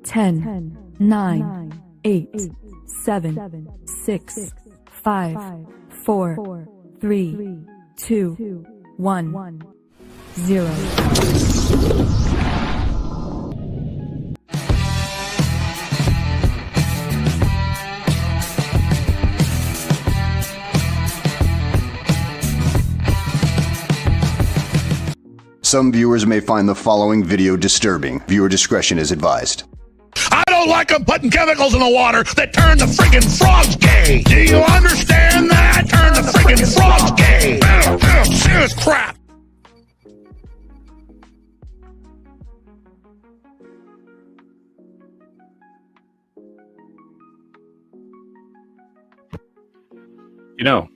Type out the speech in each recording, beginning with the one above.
10, 9, 8, 7, 6, 5, 4, 3, 2, 1, 0. Some viewers may find the following video disturbing. Viewer discretion is advised. I don't like them putting chemicals in the water that turn the friggin' frogs gay. Do you understand that? Turn the friggin' frogs gay. Serious crap. You know,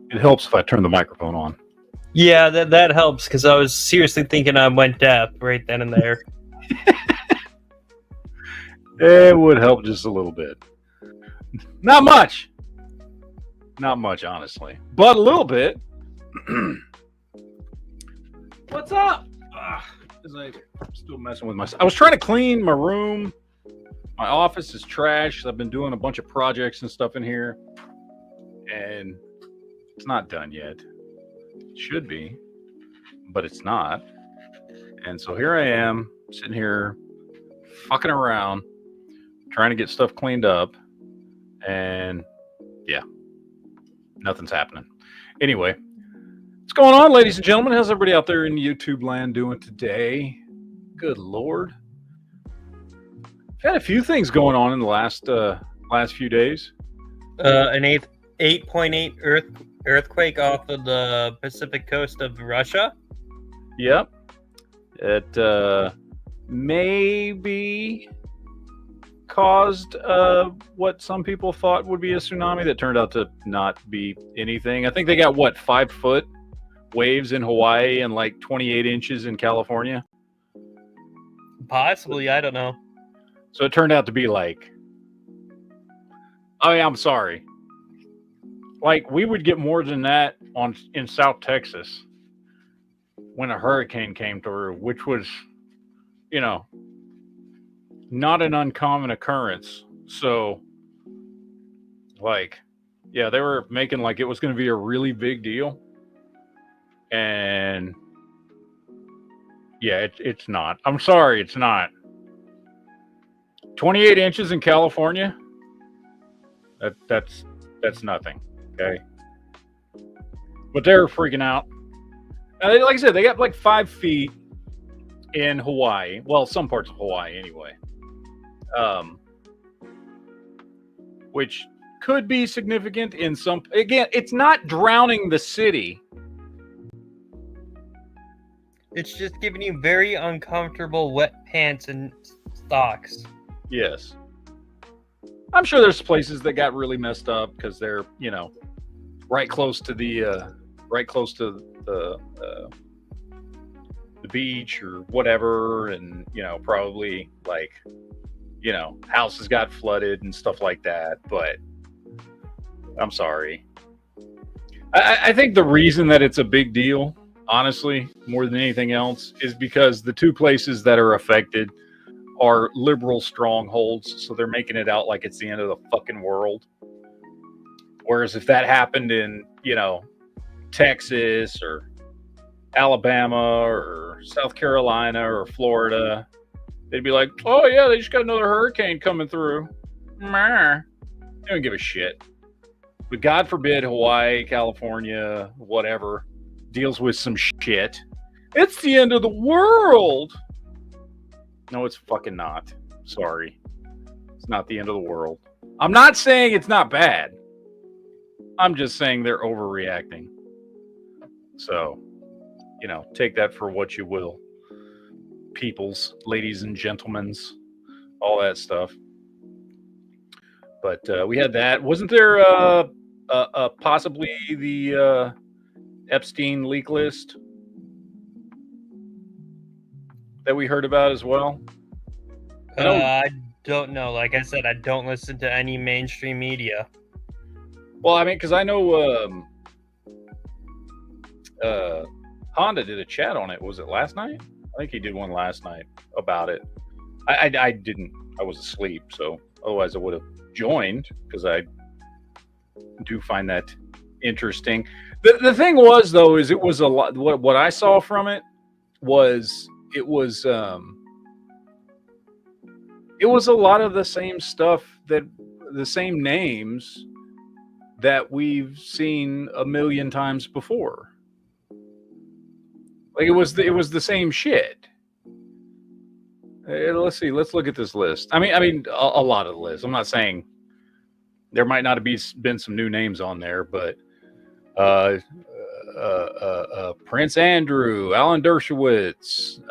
it helps if I turn the microphone on. Yeah, that helps, because I was seriously thinking I went deaf right then and there. It would help just a little bit. Not much. Not much, honestly. But a little bit. What's up? I'm still messing with myself. I was trying to clean my room. My office is trash. I've been doing a bunch of projects and stuff in here. And it's not done yet. It should be, but it's not. And so here I am, sitting here, fucking around, trying to get stuff cleaned up. And yeah, nothing's happening. Anyway, what's going on, ladies and gentlemen? How's everybody out there in YouTube land doing today? Good Lord. I've had a few things going on in the last few days. An 8.8 earthquake off of the Pacific coast of Russia. Yep. It maybe caused what some people thought would be a tsunami that turned out to not be anything. I think they got, 5-foot waves in Hawaii and like 28 inches in California? Possibly, I don't know. So it turned out to be like, oh yeah, I'm sorry. Like, we would get more than that in South Texas when a hurricane came through, which was, you know, not an uncommon occurrence. So, like, yeah, they were making like it was going to be a really big deal. And yeah, it's not. I'm sorry, it's not. 28 inches in California? That's nothing. Okay. But they're freaking out. Like I said, they got like 5 feet in Hawaii. Well, some parts of Hawaii anyway. Which could be significant in some... Again, it's not drowning the city. It's just giving you very uncomfortable wet pants and socks. Yes. I'm sure there's places that got really messed up because they're, you know, right close to the beach or whatever, and you know, probably like, you know, houses got flooded and stuff like that. But I'm sorry. I think the reason that it's a big deal, honestly, more than anything else, is because the two places that are affected are liberal strongholds, so they're making it out like it's the end of the fucking world. Whereas if that happened in, you know, Texas or Alabama or South Carolina or Florida, they'd be like, oh yeah, they just got another hurricane coming through. They don't give a shit. But God forbid Hawaii, California, whatever, deals with some shit. It's the end of the world. No, it's fucking not. Sorry. It's not the end of the world. I'm not saying it's not bad. I'm just saying they're overreacting. So, you know, take that for what you will. Peoples, ladies and gentlemen's, all that stuff. But we had that. Wasn't there possibly the Epstein leak list that we heard about as well? I don't know. Like I said, I don't listen to any mainstream media. Well, I mean, because I know Honda did a chat on it. Was it last night? I think he did one last night about it. I didn't. I was asleep, so otherwise I would have joined because I do find that interesting. The thing was though is it was a lot. What I saw from it was it was a lot of the same stuff, that the same names that we've seen a million times before. Like it was the same shit. Let's see. Let's look at this list. I mean, a lot of the list. I'm not saying there might not have been some new names on there, but Prince Andrew, Alan Dershowitz.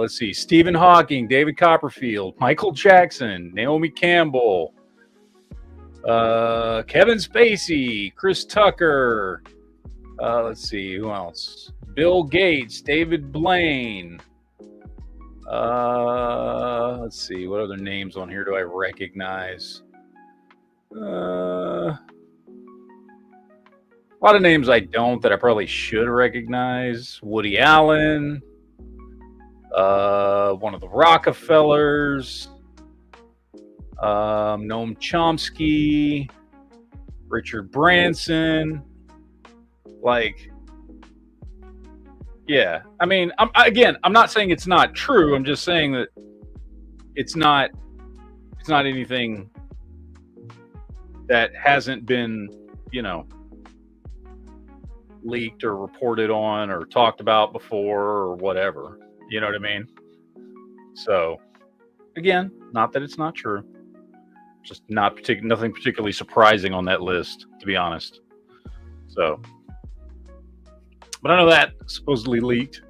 Let's see. Stephen Hawking, David Copperfield, Michael Jackson, Naomi Campbell, Kevin Spacey, Chris Tucker. Let's see. Who else? Bill Gates, David Blaine. Let's see, what other names on here do I recognize? A lot of names I don't that I probably should recognize. Woody Allen, one of the Rockefellers, Noam Chomsky, Richard Branson. Like, yeah, I mean, I'm not saying it's not true. I'm just saying that it's not anything that hasn't been, leaked or reported on or talked about before or whatever. You know what I mean? So, again, not that it's not true. Just nothing particularly surprising on that list, to be honest. So. But I know that supposedly leaked.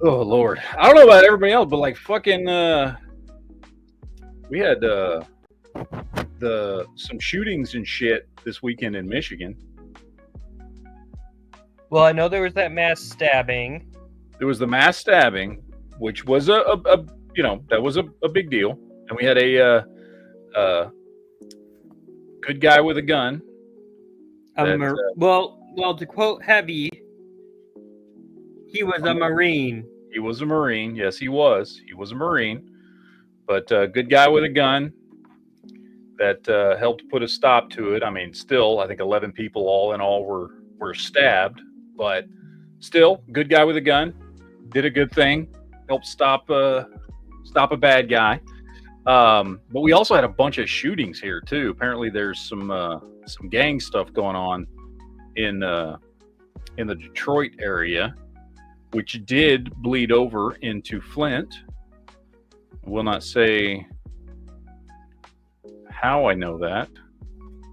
Oh Lord, I don't know about everybody else, but like fucking, we had some shootings and shit this weekend in Michigan. Well, I know there was that mass stabbing. There was the mass stabbing, which was that was a big deal, and we had a good guy with a gun. Well, to quote Heavy, he was a Marine. He was a Marine. Yes, he was. He was a Marine. But good guy with a gun that helped put a stop to it. I mean, still, I think 11 people all in all were stabbed. But still, good guy with a gun. Did a good thing. Helped stop a bad guy. But we also had a bunch of shootings here, too. Apparently, there's some gang stuff going on in the Detroit area, which did bleed over into Flint. I will not say how I know that,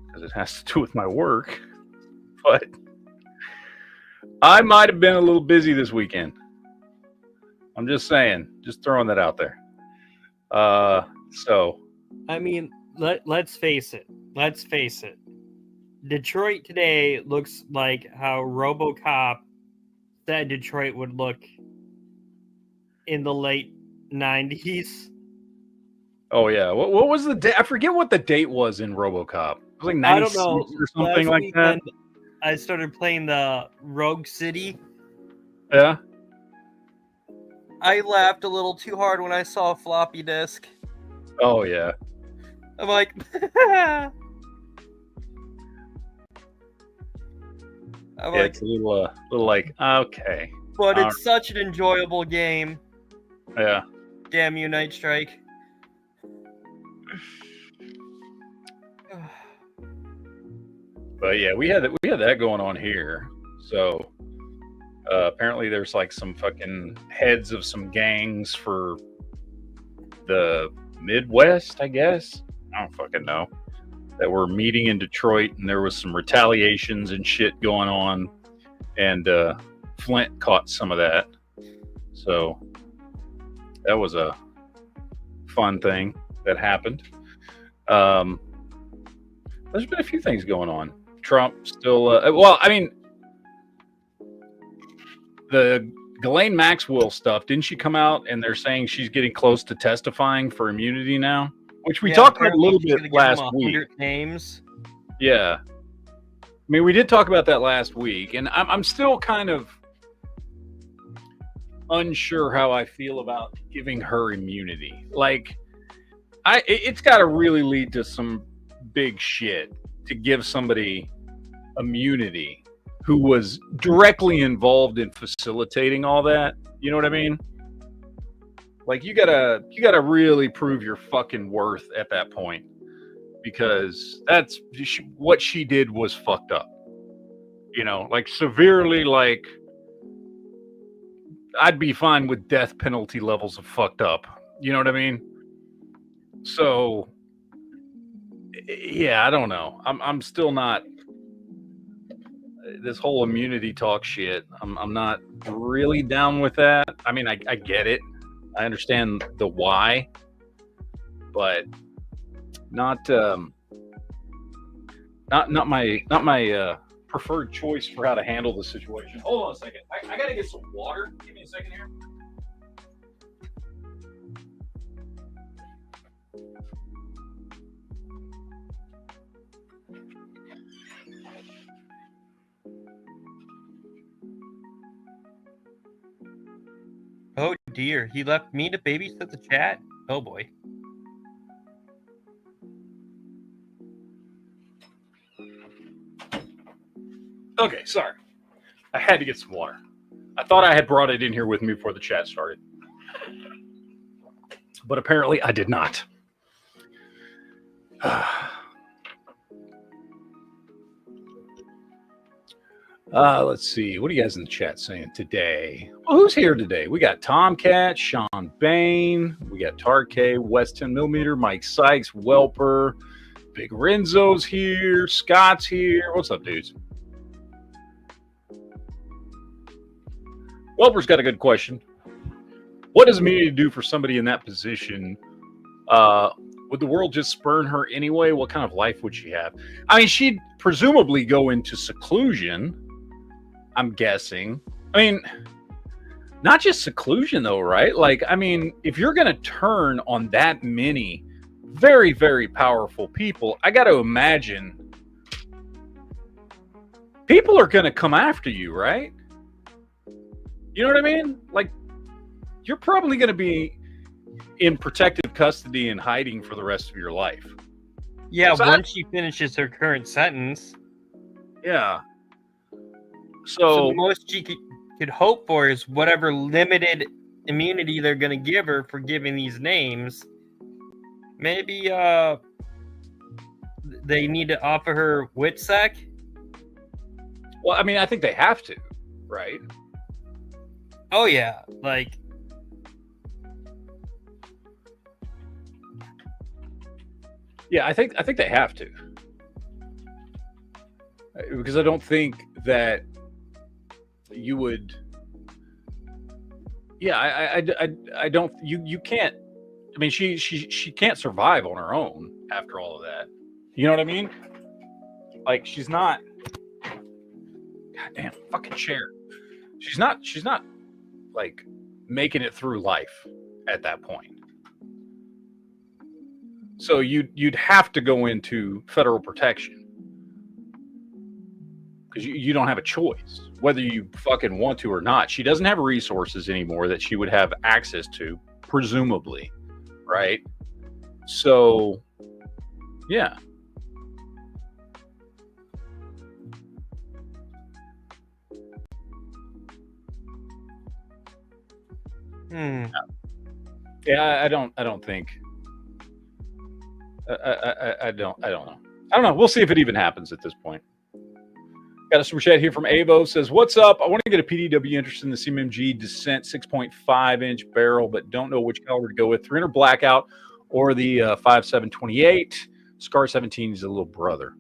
because it has to do with my work, but I might have been a little busy this weekend. I'm just saying, just throwing that out there. So, I mean, let's face it. Detroit today looks like how RoboCop said Detroit would look in the late 90s. Oh yeah, what was the date? I forget what the date was in RoboCop. It was like 96 or something like that. I started playing the Rogue City. Yeah. I laughed a little too hard when I saw a floppy disk. Oh yeah. I'm like, it's a little like, okay. But it's such an enjoyable game. Yeah. Damn you, Night Strike. But yeah, we had that going on here. So apparently there's like some fucking heads of some gangs for the Midwest, I guess. I don't fucking know. That were meeting in Detroit, and there was some retaliations and shit going on, and Flint caught some of that. So that was a fun thing that happened. There's been a few things going on. Trump still, well, I mean, the Ghislaine Maxwell stuff, didn't she come out and they're saying she's getting close to testifying for immunity now? Which we talked about a little bit last week. Names. Yeah. I mean, we did talk about that last week, and I'm still kind of unsure how I feel about giving her immunity. Like, it's got to really lead to some big shit to give somebody immunity who was directly involved in facilitating all that. You know what I mean? Like, you gotta really prove your fucking worth at that point, because what she did was fucked up. You know, like, severely, like, I'd be fine with death penalty levels of fucked up. You know what I mean? So, yeah, I don't know. I'm still not, this whole immunity talk shit. I'm not really down with that. I mean, I get it. I understand the why, but not my preferred choice for how to handle the situation. Hold on a second. I gotta get some water. Give me a second here. Oh dear, he left me to babysit the chat? Oh boy. Okay, sorry. I had to get some water. I thought I had brought it in here with me before the chat started, but apparently I did not. Let's see. What are you guys in the chat saying today? Well, who's here today? We got Tomcat, Sean Bain, we got Tark, West 10 millimeter, Mike Sykes, Welper, Big Renzo's here, Scott's here. What's up, dudes? Welper's got a good question. What does immunity do for somebody in that position? Would the world just spurn her anyway? What kind of life would she have? I mean, she'd presumably go into seclusion, I'm guessing. I mean, not just seclusion though, right? Like, I mean, if you're going to turn on that many very, very powerful people, I got to imagine people are going to come after you, right? You know what I mean? Like, you're probably going to be in protective custody and hiding for the rest of your life. Yeah, So once she finishes her current sentence. Yeah. So the most she could hope for is whatever limited immunity they're going to give her for giving these names. Maybe they need to offer her WITSEC. Well, I mean, I think they have to, right? Oh yeah, like. Yeah, I think they have to, because I don't think that you would. Yeah, I don't. You can't. I mean, she can't survive on her own after all of that. You know what I mean? Like, she's not. Goddamn fucking chair. She's not like making it through life at that point. So you'd have to go into federal protection, because you don't have a choice whether you fucking want to or not. She doesn't have resources anymore that she would have access to, presumably, right? So, yeah. Yeah, I don't think. I don't know. I don't know. We'll see if it even happens at this point. Got a super chat here from Avo. Says, what's up? I want to get a PDW interest in the CMMG Descent 6.5 inch barrel, but don't know which caliber to go with. 300 Blackout or the 5.728. Scar 17 is a little brother.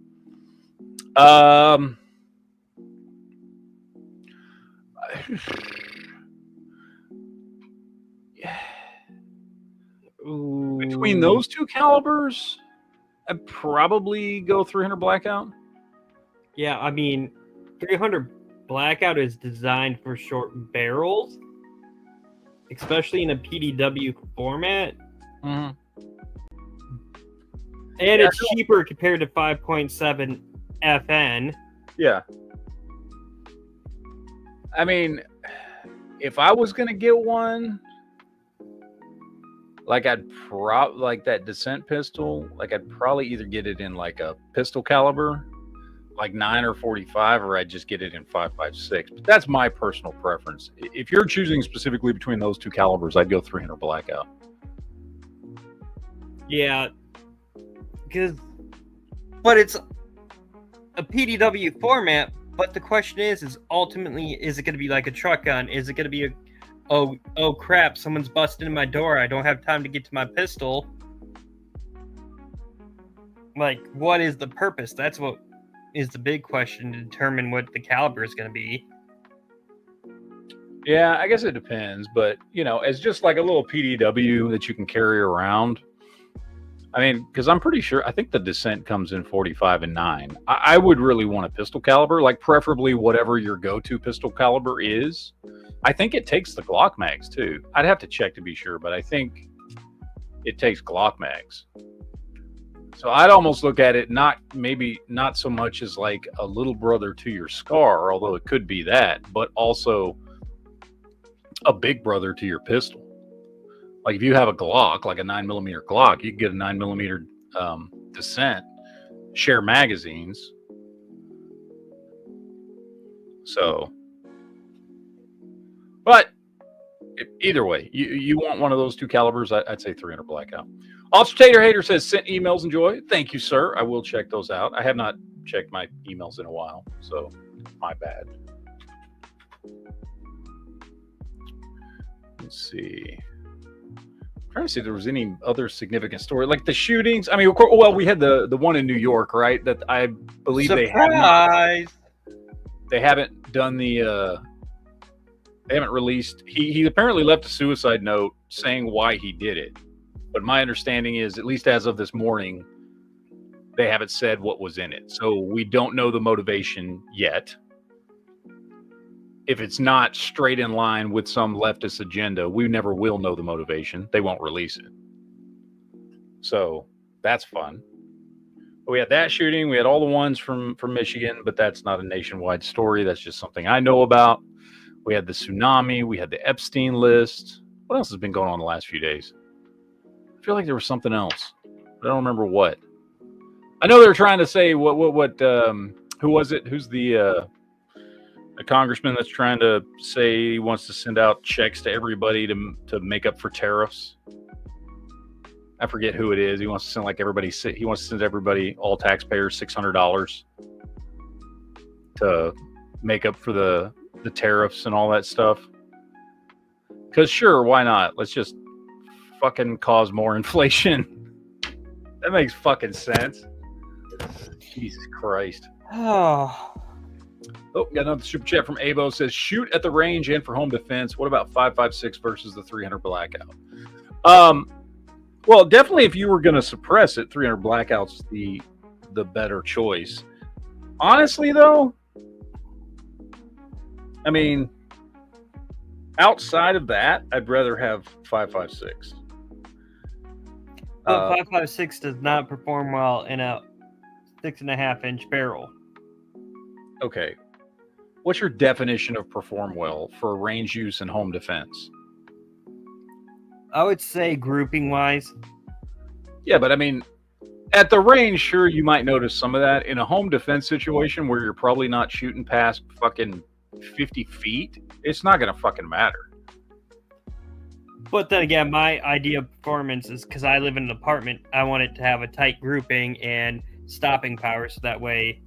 Between those two calibers, I'd probably go 300 Blackout. Yeah, I mean, 300 Blackout is designed for short barrels, especially in a PDW format. Mm-hmm. And it's cheaper compared to 5.7 FN. Yeah. I mean, if I was gonna get one, like like that Descent pistol, like I'd probably either get it in like a pistol caliber, like 9 or 45, or I'd just get it in 5.56. But that's my personal preference. If you're choosing specifically between those two calibers, I'd go 300 Blackout. Yeah, but it's a PDW format. But the question is ultimately, is it going to be like a truck gun? Is it going to be oh crap, someone's busted in my door, I don't have time to get to my pistol? Like, what is the purpose? That's what is the big question to determine what the caliber is going to be. Yeah, I guess it depends, but as just like a little PDW that you can carry around. I mean, because I'm pretty sure, I think the Descent comes in 45 and 9. I would really want a pistol caliber, like preferably whatever your go-to pistol caliber is. I think it takes the Glock mags too. I'd have to check to be sure, but I think it takes Glock mags. So I'd almost look at it not so much as like a little brother to your Scar, although it could be that, but also a big brother to your pistol. Like if you have a Glock, like a 9mm Glock, you can get a 9mm Descent, share magazines. So, but either way, you want one of those two calibers, I'd say 300 Blackout. Officer Tater Hater says, sent emails, enjoy. Thank you, sir. I will check those out. I have not checked my emails in a while, so my bad. Let's see. I'm trying to see if there was any other significant story, like the shootings. I mean, of course, well, we had the one in New York, right? That I believe they haven't done the they haven't released. He apparently left a suicide note saying why he did it, but my understanding is, at least as of this morning, they haven't said what was in it, so we don't know the motivation yet. If it's not straight in line with some leftist agenda, we never will know the motivation. They won't release it. So that's fun. But we had that shooting. We had all the ones from Michigan, but that's not a nationwide story. That's just something I know about. We had the tsunami. We had the Epstein list. What else has been going on the last few days? I feel like there was something else, but I don't remember what. I know they're trying to say what who was it? Who's the a congressman that's trying to say he wants to send out checks to everybody to make up for tariffs. I forget who it is. He wants to send everybody, all taxpayers, $600 to make up for the tariffs and all that stuff. Because sure, why not? Let's just fucking cause more inflation. That makes fucking sense. Jesus Christ. Oh, got another super chat from Abo. Says, shoot at the range and for home defense. What about 5.56 versus the 300 Blackout? Well, definitely if you were going to suppress it, 300 Blackout's the better choice. Honestly, though, I mean, outside of that, I'd rather have 5.56. 5.56 does not perform well in a 6.5-inch barrel. Okay. What's your definition of perform well for range use and home defense? I would say grouping wise. Yeah, but I mean, at the range, sure, you might notice some of that. In a home defense situation where you're probably not shooting past fucking 50 feet, it's not going to fucking matter. But then again, my idea of performance is, because I live in an apartment, I want it to have a tight grouping and stopping power, so that way,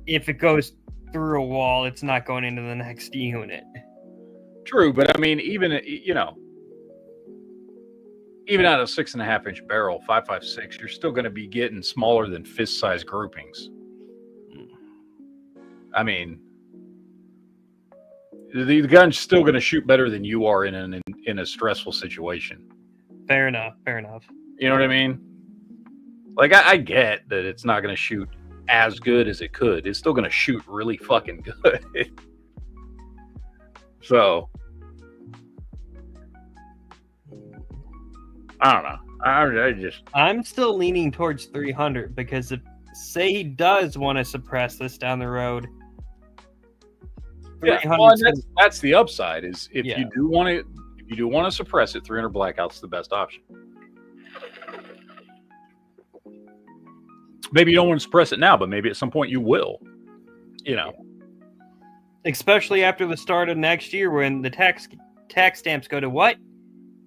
if it goes through a wall, it's not going into the next unit. True, but I mean, even out of 6.5-inch barrel, 5.56, you're still going to be getting smaller than fist-sized groupings. I mean, the gun's still going to shoot better than you are in a stressful situation. Fair enough. You know what I mean? Like, I get that it's not going to shoot as good as it could. It's still going to shoot really fucking good. So, I don't know. I'm still leaning towards 300 because if, say he does want to suppress this down the road, Yeah, 300. well, and that's the upside is if Yeah. you do want to suppress it, 300 blackout's the best option. Maybe you don't want to suppress it now, but maybe at some point you will. You know. Especially after the start of next year when the tax stamps go to what?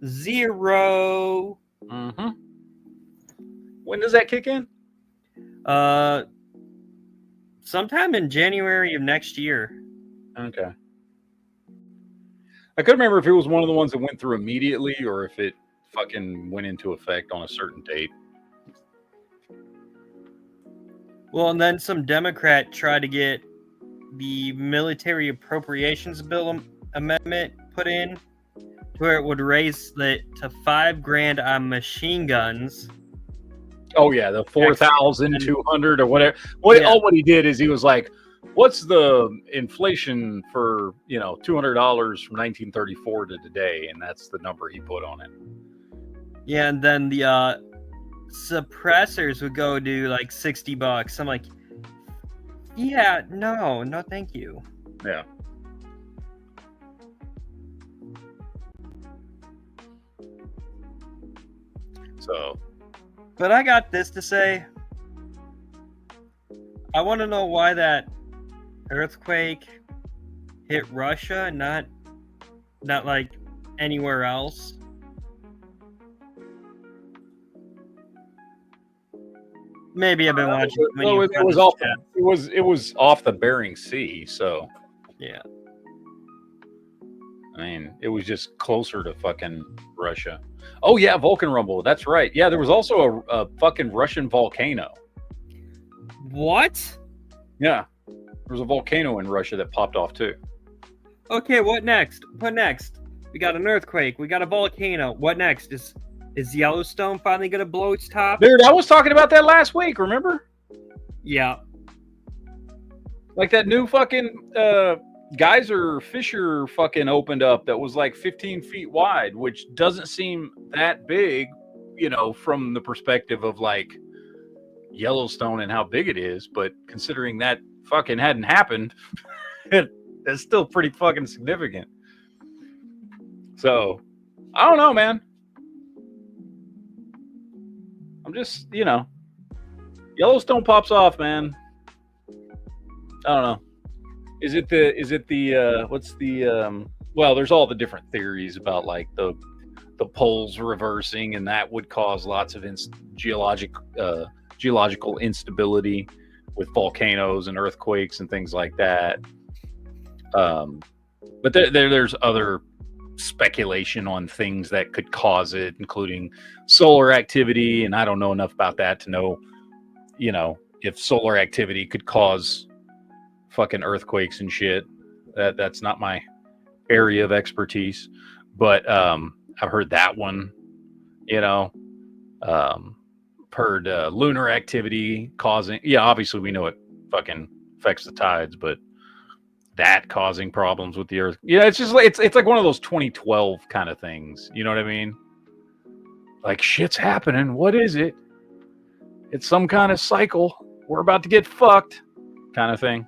0. Mm-hmm. When does that kick in? Sometime in January of next year. Okay. I couldn't remember if it was one of the ones that went through immediately or if it fucking went into effect on a certain date. Well, and then some Democrat tried to get the military appropriations bill amendment put in to where it would raise it to $5,000 on machine guns. Oh yeah, the 4,200 or whatever. What he did is he was like, "What's the inflation for $200 from 1934 to today?" And that's the number he put on it. Yeah, and then the suppressors would go to like $60. I'm like, yeah, no, thank you. Yeah. So. But I got this to say. I want to know why that earthquake hit Russia, not like anywhere else. Maybe I've been watching. It was off the Bering Sea, so yeah. I mean, it was just closer to fucking Russia. Oh yeah, Vulcan rumble. That's right. Yeah, there was also a fucking Russian volcano. What? Yeah, there was a volcano in Russia that popped off too. Okay, what next? What next? We got an earthquake. We got a volcano. What next? Is Yellowstone finally gonna blow its top? Dude, I was talking about that last week. Remember? Yeah. Like that new fucking geyser fissure fucking opened up that was like 15 feet wide, which doesn't seem that big, from the perspective of like Yellowstone and how big it is. But considering that fucking hadn't happened, it's still pretty fucking significant. So, I don't know, man. I'm just, Yellowstone pops off, man. I don't know. Well, there's all the different theories about like the poles reversing, and that would cause lots of geological instability with volcanoes and earthquakes and things like that. But there's other speculation on things that could cause it, including solar activity, and I don't know enough about that to know, if solar activity could cause fucking earthquakes and shit. That's not my area of expertise, but I've heard that one. Heard lunar activity causing. Yeah, obviously we know it fucking affects the tides, but that causing problems with the earth. Yeah, it's just like it's like one of those 2012 kind of things. You know what I mean? Like shit's happening. What is it? It's some kind of cycle. We're about to get fucked, kind of thing.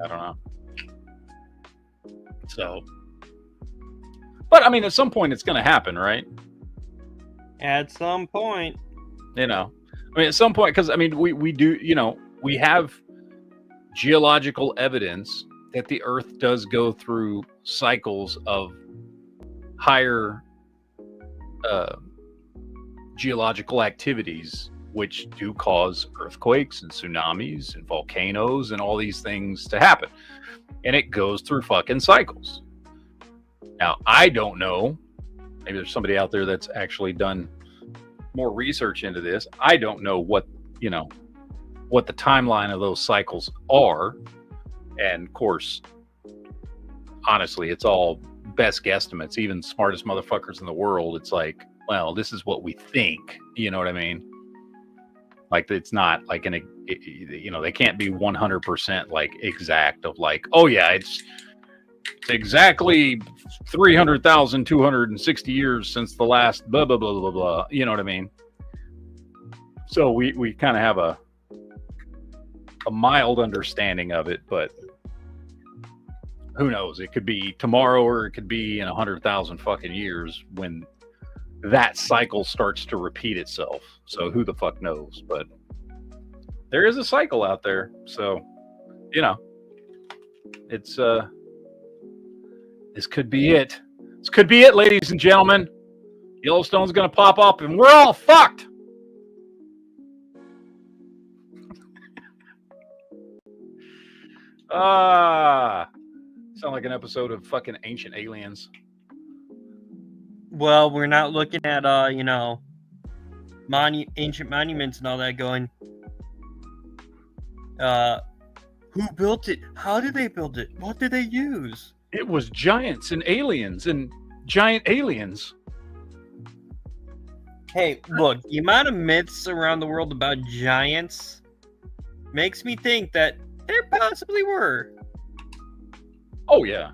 I don't know. So, but I mean, at some point it's going to happen, right? At some point. At some point, because I mean, we do, we have geological evidence that the Earth does go through cycles of higher geological activities, which do cause earthquakes and tsunamis and volcanoes and all these things to happen. And it goes through fucking cycles. Now, I don't know. Maybe there's somebody out there that's actually done more research into this. I don't know what the timeline of those cycles are. And of course, honestly, it's all best guesstimates. Even smartest motherfuckers in the world, it's like, well, this is what we think. You know what I mean? Like, it's not like they can't be 100% like exact of like, oh yeah, it's exactly 300,260 years since the last blah, blah, blah, blah, blah. You know what I mean? So we kind of have a mild understanding of it, but who knows? It could be tomorrow, or it could be in 100,000 fucking years when that cycle starts to repeat itself. So who the fuck knows? But there is a cycle out there. So, you know, it's this could be it. This could be it, ladies and gentlemen. Yellowstone's gonna pop up and we're all fucked. Sound like an episode of fucking Ancient Aliens. Well, we're not looking at ancient monuments and all that going. Who built it? How did they build it? What did they use? It was giants and aliens and giant aliens. Hey, look, the amount of myths around the world about giants makes me think that there possibly were. Oh yeah.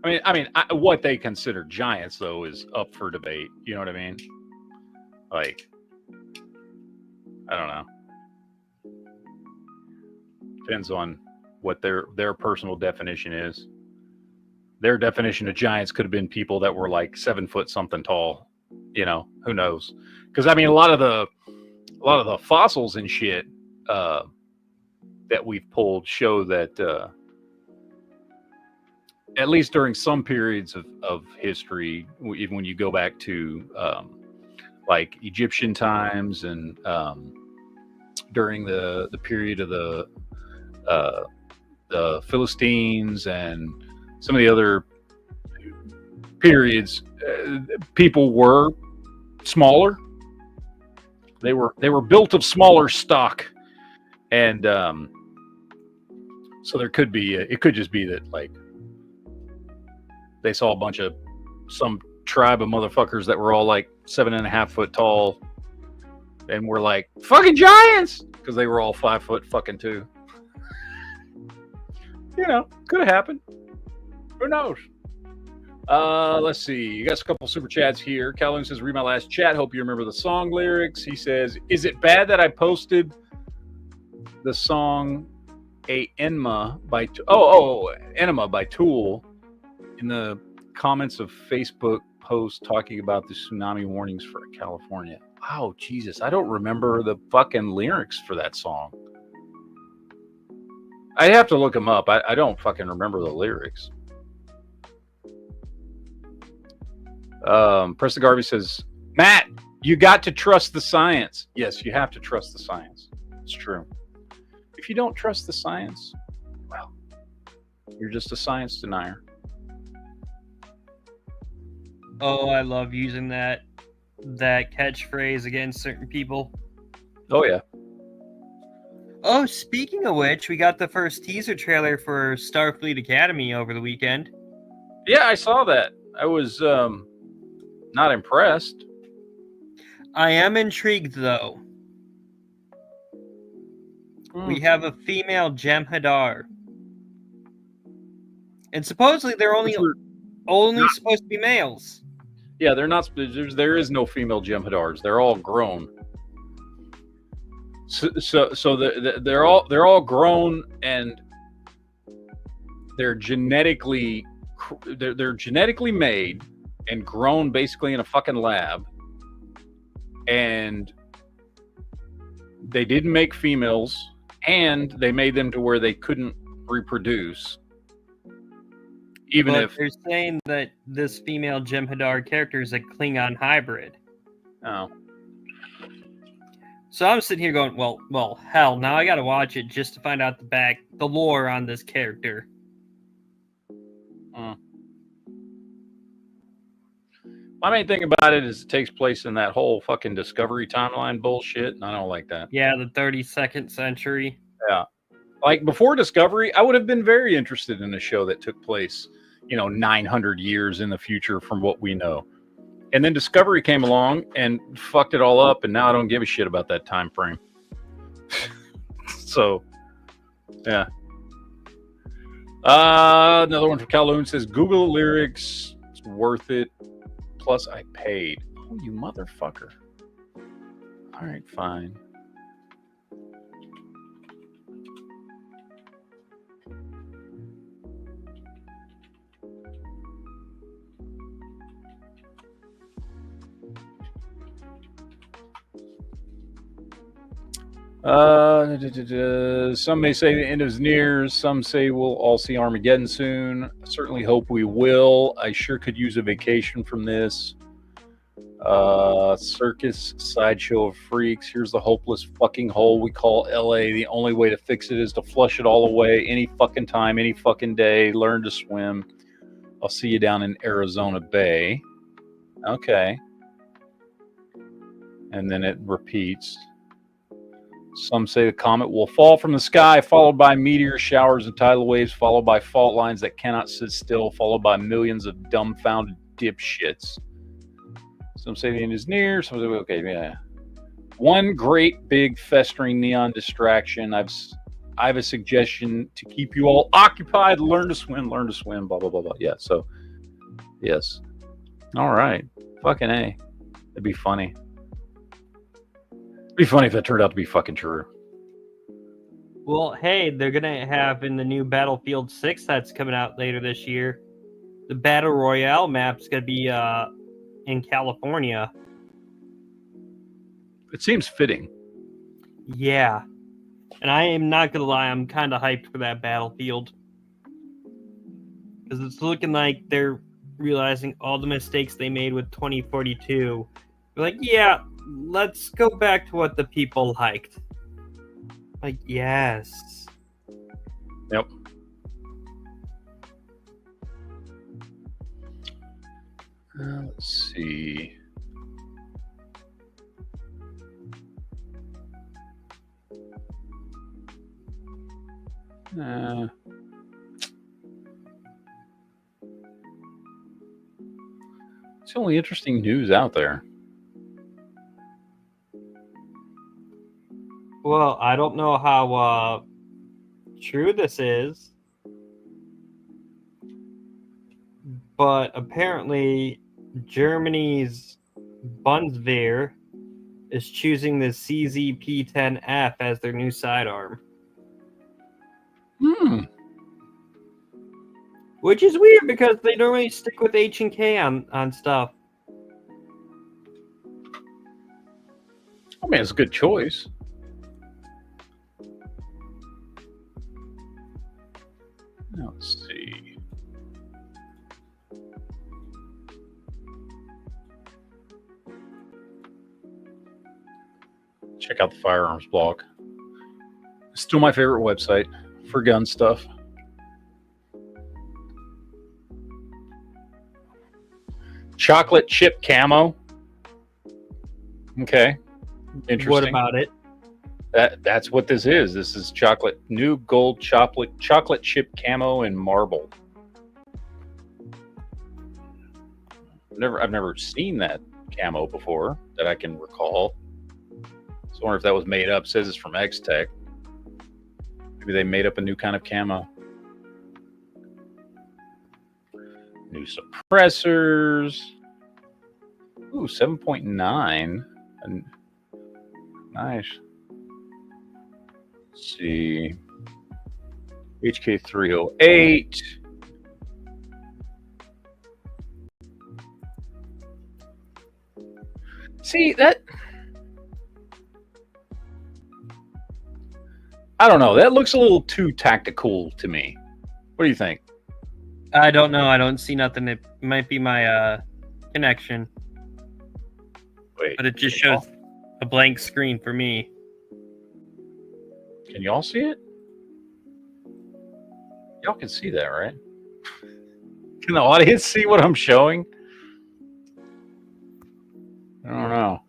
I mean, what they consider giants though is up for debate. You know what I mean? Like, I don't know. Depends on what their personal definition is. Their definition of giants could have been people that were like 7 foot something tall. You know, who knows? Because I mean, a lot of the fossils and shit that we've pulled show that at least during some periods of history, even when you go back to like Egyptian times and during the period of the Philistines and some of the other periods, people were smaller. They were built of smaller stock, and so there could be it could just be that like they saw a bunch of some tribe of motherfuckers that were all like 7.5 foot tall, and were like fucking giants because they were all 5 foot fucking 2. You know, could have happened. Who knows? Let's see. You got a couple super chats here. Calhoun says, read my last chat. Hope you remember the song lyrics. He says, is it bad that I posted the song Enema by Enema by Tool in the comments of Facebook posts talking about the tsunami warnings for California? Wow, Jesus. I don't remember the fucking lyrics for that song. I have to look them up. I don't fucking remember the lyrics. Preston Garvey says, Matt, you got to trust the science. Yes, you have to trust the science. It's true. If you don't trust the science, well, you're just a science denier. Oh, I love using that catchphrase against certain people. Oh, yeah. Oh, speaking of which, we got the first teaser trailer for Starfleet Academy over the weekend. Yeah, I saw that. I was not impressed. I am intrigued, though. We have a female Jem'Hadar. And supposedly they're only supposed to be males. Yeah, they're not. There is no female Jem'Hadars. They're all grown. So they're all grown, and they're genetically made and grown basically in a fucking lab, and they didn't make females, and they made them to where they couldn't reproduce. Even if they're saying that this female Jem'Hadar character is a Klingon hybrid. Oh. So I'm sitting here going, well, hell, now I gotta watch it just to find out the lore on this character. My main thing about it is it takes place in that whole fucking Discovery timeline bullshit, and I don't like that. Yeah, the 32nd century. Yeah. Like, before Discovery, I would have been very interested in a show that took place, 900 years in the future from what we know. And then Discovery came along and fucked it all up, and now I don't give a shit about that time frame. So, yeah. Another one from Calhoun says, Google lyrics, it's worth it. Plus, I paid. Oh, you motherfucker. All right, fine. Some may say the end is near. Some say we'll all see Armageddon soon. I certainly hope we will. I sure could use a vacation from this. Circus sideshow of freaks. Here's the hopeless fucking hole we call LA. The only way to fix it is to flush it all away any fucking time, any fucking day. Learn to swim. I'll see you down in Arizona Bay. Okay. And then it repeats. Some say the comet will fall from the sky, followed by meteor showers and tidal waves, followed by fault lines that cannot sit still, followed by millions of dumbfounded dipshits. Some say the end is near. Some say, okay, yeah. One great big festering neon distraction. I have a suggestion to keep you all occupied. Learn to swim, blah, blah, blah, blah. Yeah, so, yes. All right. Fucking A. That'd be funny. It'd be funny if that turned out to be fucking true. Well, hey, they're gonna have in the new Battlefield 6 that's coming out later this year, the Battle Royale map's gonna be in California. It seems fitting. Yeah. And I am not gonna lie, I'm kind of hyped for that Battlefield. Because it's looking like they're realizing all the mistakes they made with 2042. They're like, yeah, let's go back to what the people liked. Like, yes. Yep. Let's see. It's the only interesting news out there. Well, I don't know how true this is, but apparently Germany's Bundeswehr is choosing the CZP-10F as their new sidearm. Which is weird because they normally stick with H&K on stuff. I mean, it's a good choice. Let's see. Check out the firearms blog. It's still my favorite website for gun stuff. Chocolate chip camo. Okay. Interesting. What about it? That's what this is. This is new gold chocolate chip camo and marble. I've never seen that camo before that I can recall. So I wonder if that was made up. It says it's from X-Tech. Maybe they made up a new kind of camo. New suppressors. Ooh, 7.9. Nice. Let's see. HK308. See, that... I don't know. That looks a little too tactical to me. What do you think? I don't know. I don't see nothing. It might be my connection. Wait. But it just shows a blank screen for me. Can y'all see it? Y'all can see that, right? Can the audience see what I'm showing? I don't know.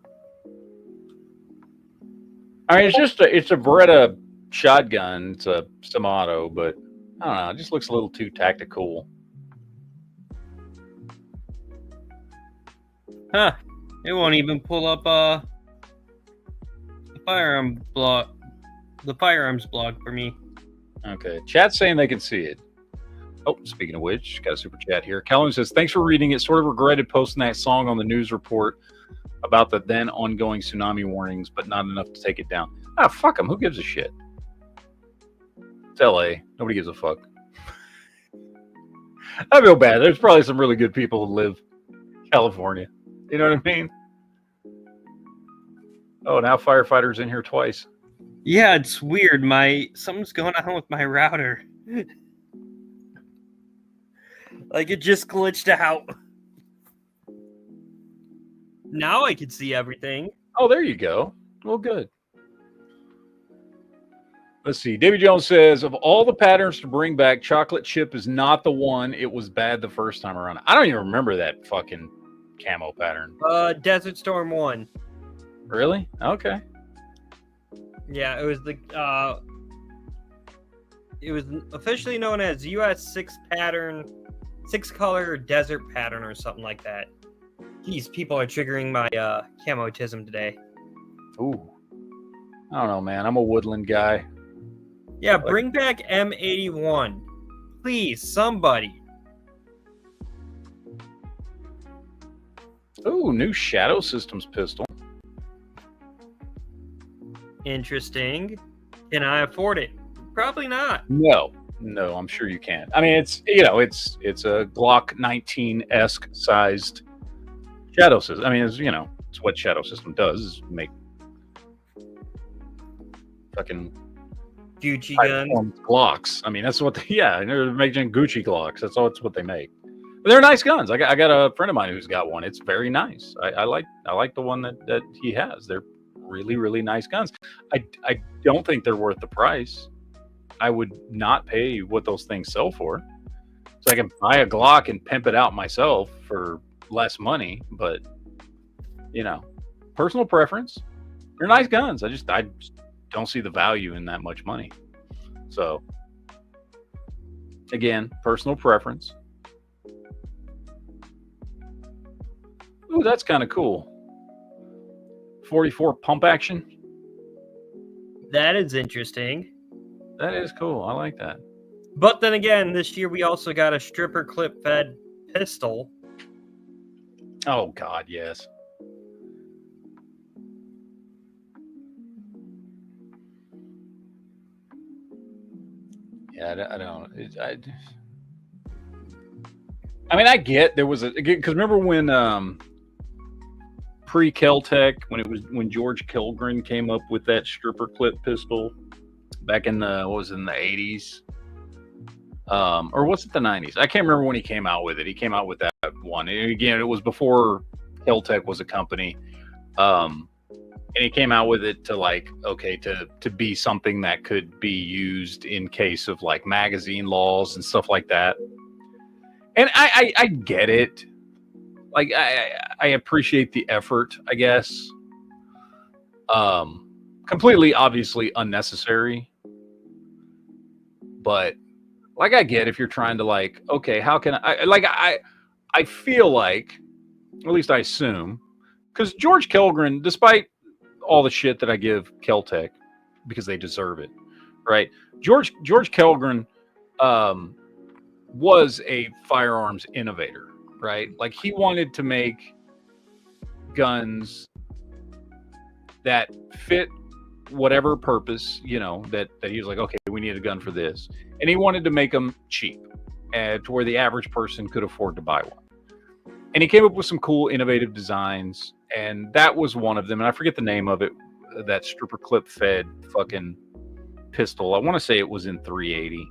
I mean, it's a Beretta shotgun. It's a semi-auto, but I don't know. It just looks a little too tactical. Huh. It won't even pull up the firearms blog for me. Okay. Chat's saying they can see it. Oh, speaking of which, got a super chat here. Calvin says, thanks for reading it. Sort of regretted posting that song on the news report about the then ongoing tsunami warnings, but not enough to take it down. Ah, fuck them. Who gives a shit? It's LA. Nobody gives a fuck. I feel bad. There's probably some really good people who live in California. You know what I mean? Oh, now firefighters in here twice. Yeah, it's weird. Something's going on with my router. Like it just glitched out. Now I can see everything. Oh, there you go. Well, good. Let's see. David Jones says, of all the patterns to bring back, chocolate chip is not the one. It was bad the first time around. I don't even remember that fucking camo pattern. Desert Storm 1. Really? Okay. Yeah, it was officially known as US 6 color desert pattern or something like that. These people are triggering my camotism today. Ooh. I don't know, man. I'm a woodland guy. Yeah, bring back M81. Please, somebody. Ooh, new Shadow Systems pistol. Interesting. Can I afford it? Probably not. No, I'm sure you can. I mean, it's a Glock 19-esque sized Shadow System. I mean, it's what Shadow System does is make fucking Gucci guns. Glocks. I mean, that's what they're making Gucci Glocks. That's what they make. But they're nice guns. I got a friend of mine who's got one. It's very nice. I like the one that he has. They're really, really nice guns. I don't think they're worth the price. I would not pay what those things sell for. So I can buy a Glock and pimp it out myself for less money, but personal preference. They're nice guns. I just don't see the value in that much money. So again, personal preference. Ooh, that's kind of cool. 44 pump action. That is interesting. That is cool. I like that. But then again, this year we also got a stripper clip fed pistol. Oh God, yes. Yeah, I don't. I mean, I get there was because remember when pre-Keltec when George Kilgren came up with that stripper clip pistol back in the 80s, or was it the 90s? I can't remember when he came out with it. He came out with that one. And again, it was before Keltec was a company, and he came out with it to be something that could be used in case of like magazine laws and stuff like that. And I get it. Like I appreciate the effort, I guess. Completely, obviously unnecessary. But like I get if you're trying to how can I feel like, at least I assume, because George Kilgren, despite all the shit that I give Keltec, because they deserve it, right? George Kilgren was a firearms innovator, right? Like he wanted to make guns that fit whatever purpose, that he was like, okay, we need a gun for this. And he wanted to make them cheap to where the average person could afford to buy one. And he came up with some cool, innovative designs. And that was one of them. And I forget the name of it, that stripper clip fed fucking pistol. I want to say it was in 380.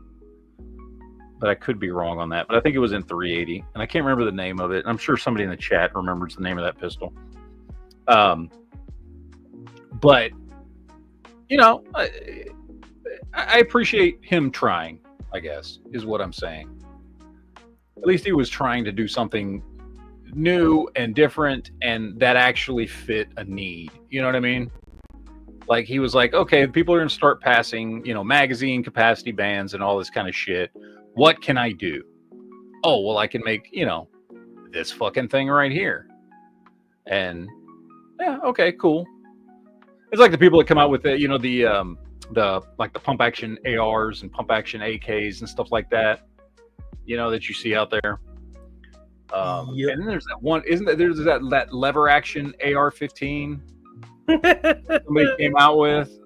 But I could be wrong on that. But I think it was in 380. And I can't remember the name of it. I'm sure somebody in the chat remembers the name of that pistol. But, I appreciate him trying, I guess, is what I'm saying. At least he was trying to do something new and different and that actually fit a need. You know what I mean? Like he was like, okay, people are going to start passing, magazine capacity bans and all this kind of shit. What can I do? Oh, well, I can make, this fucking thing right here. And yeah, okay, cool. It's like the people that come out with the pump action ARs and pump action AKs and stuff like that, that you see out there. Yep. And then there's that one, isn't there? There's that lever action AR-15 somebody came out with.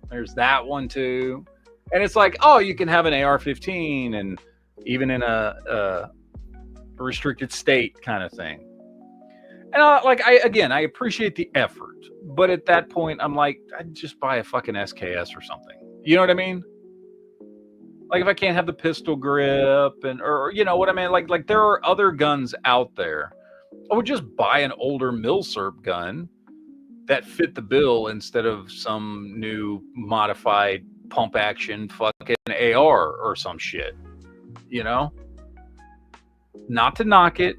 There's that one too, and it's like, oh, you can have an AR-15 and even in a restricted state kind of thing. And I appreciate the effort, but at that point, I'm like, I'd just buy a fucking SKS or something. You know what I mean? Like if I can't have the pistol grip or you know what I mean? Like there are other guns out there. I would just buy an older milsurp gun that fit the bill instead of some new modified pump action fucking AR or some shit. You know? Not to knock it.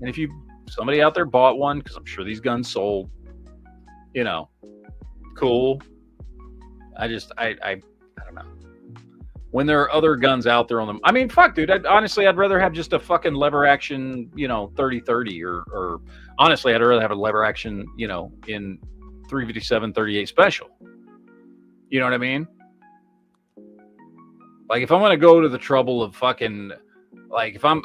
And if somebody out there bought one, because I'm sure these guns sold, you know, cool. I don't know. When there are other guns out there on them, I mean, fuck, dude. I'd rather have just a fucking lever action, you know, 30-30, or honestly, I'd rather have a lever action, you know, in 357 38 special. You know what I mean? Like if I'm gonna go to the trouble of fucking, like if I've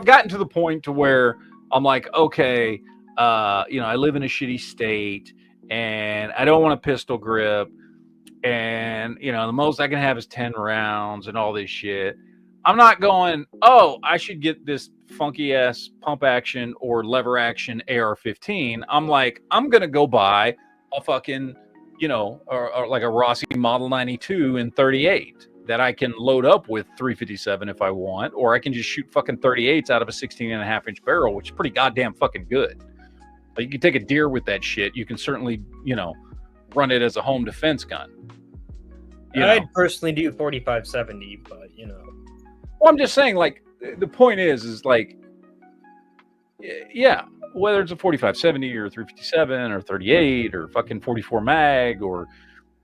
gotten to the point to where I'm like, okay, you know, I live in a shitty state and I don't want a pistol grip. And, you know, the most I can have is 10 rounds and all this shit. I'm not going, oh, I should get this funky ass pump action or lever action AR-15. I'm like, I'm going to go buy a fucking, you know, or like a Rossi Model 92 in 38 that I can load up with 357 if I want, or I can just shoot fucking 38s out of a 16.5-inch barrel, which is pretty goddamn fucking good. Like you can take a deer with that shit. You can certainly, you know, run it as a home defense gun. I'd personally do 45-70, but you know. Well, I'm just saying, like, the point is like, yeah, whether it's a 45-70 or 357 or 38 or fucking 44 mag or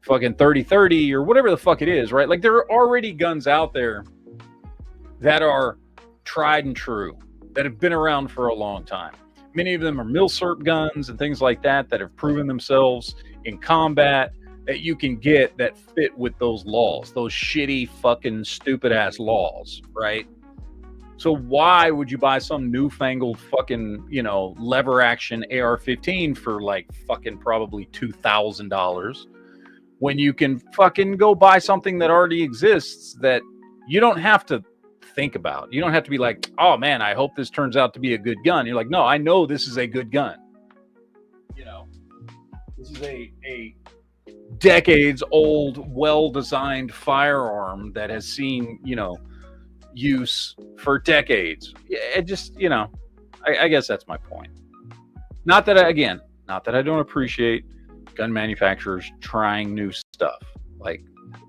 fucking 30-30 or whatever the fuck it is, right? Like, there are already guns out there that are tried and true, that have been around for a long time. Many of them are milsurp guns and things like that have proven themselves in combat, that you can get that fit with those laws, those shitty fucking stupid ass laws, right? So why would you buy some newfangled fucking, you know, lever action AR-15 for like fucking probably $2,000 when you can fucking go buy something that already exists that you don't have to think about? You don't have to be like, oh man, I hope this turns out to be a good gun. You're like, no, I know this is a good gun. You know, this is a decades old, well-designed firearm that has seen, you know, use for decades. It just, you know, I guess that's my point. Not that I don't appreciate gun manufacturers trying new stuff. Like,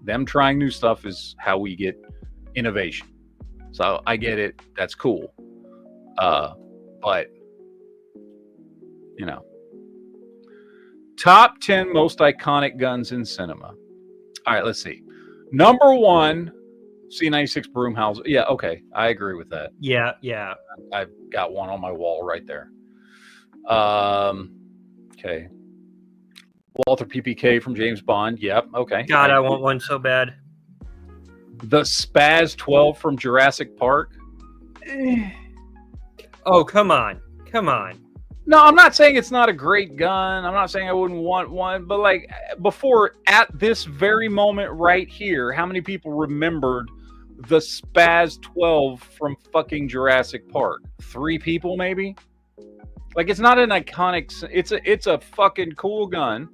them trying new stuff is how we get innovation. So I get it. That's cool. But, you know, top 10 most iconic guns in cinema. All right, let's see. Number 1, C96 Broomhauser. Yeah, okay. I agree with that. Yeah. I've got one on my wall right there. Okay. Walther PPK from James Bond. Yep, okay. God, I want one so bad. The Spaz 12 from Jurassic Park. Oh, come on. No, I'm not saying it's not a great gun. I'm not saying I wouldn't want one, but like before, at this very moment right here, how many people remembered the Spaz 12 from fucking Jurassic Park? 3 people, maybe? Like, it's not an iconic, it's a fucking cool gun,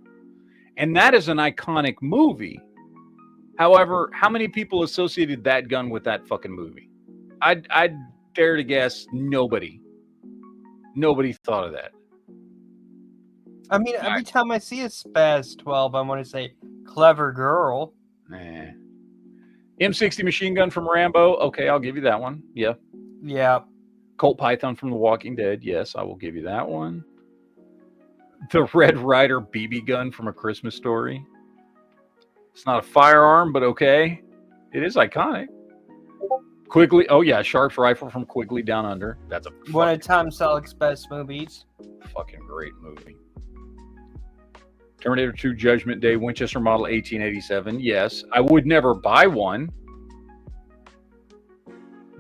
and that is an iconic movie. However, how many people associated that gun with that fucking movie? I'd dare to guess nobody. Nobody thought of that. I mean, every time I see a Spaz 12, I want to say, clever girl. Nah. M60 machine gun from Rambo. Okay, I'll give you that one. Yeah. Yeah. Colt Python from The Walking Dead. Yes, I will give you that one. The Red Ryder BB gun from A Christmas Story. It's not a firearm, but okay. It is iconic. Quigley. Oh, yeah. Sharp's rifle from Quigley Down Under. That's a one of Tom Selleck's best movies. Fucking great movie. Terminator 2 Judgment Day Winchester Model 1887. Yes. I would never buy one,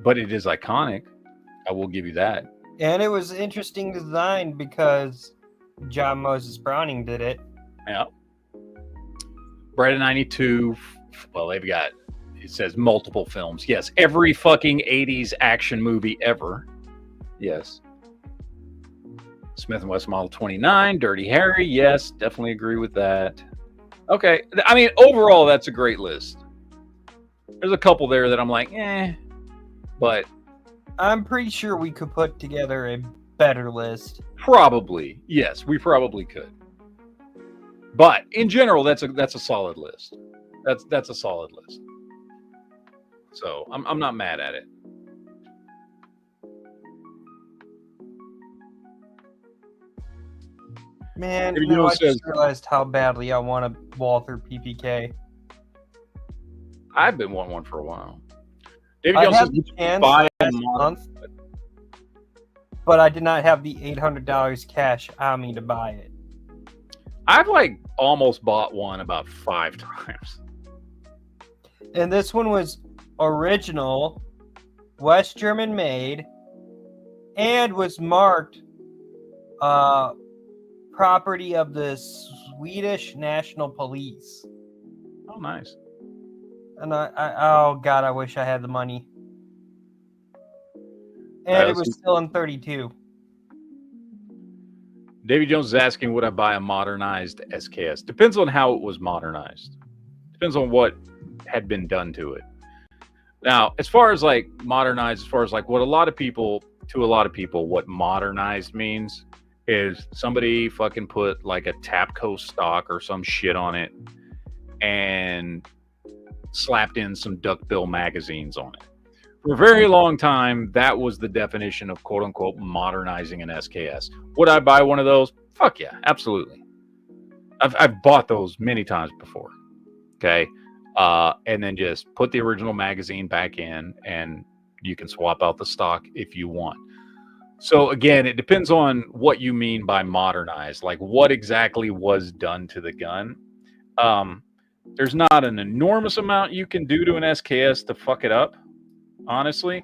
but it is iconic. I will give you that. And it was interesting design because John Moses Browning did it. Yeah. Breda 92. Well, they've got, it says multiple films. Yes. Every fucking 80s action movie ever. Yes. Smith & Wesson Model 29, Dirty Harry. Yes, definitely agree with that. Okay. I mean, overall, that's a great list. There's a couple there that I'm like, but I'm pretty sure we could put together a better list. probably, yes, we probably could. But in general, that's a solid list. That's a solid list. So I'm not mad at it. Man, Maybe no, I says, just realized how badly I want a Walther PPK. I've been wanting one for a while. David I Jones had says, the chance buy a last month, but I did not have the $800 cash on me to buy it. I've like almost bought one about 5 times. And this one was original, West German made, and was marked property of the Swedish National Police. Oh, nice. And oh god, I wish I had the money. And it was still in 32. Davy Jones is asking, would I buy a modernized SKS? Depends on how it was modernized. Depends on what had been done to it. Now, as far as like modernized, as far as like what a lot of people, what modernized means is somebody fucking put like a Tapco stock or some shit on it and slapped in some duckbill magazines on it. For a very long time, that was the definition of quote unquote modernizing an SKS. Would I buy one of those? Fuck yeah, absolutely. I've bought those many times before. Okay. And then just put the original magazine back in and you can swap out the stock if you want. So again, it depends on what you mean by modernized, like what exactly was done to the gun. There's not an enormous amount you can do to an SKS to fuck it up, honestly.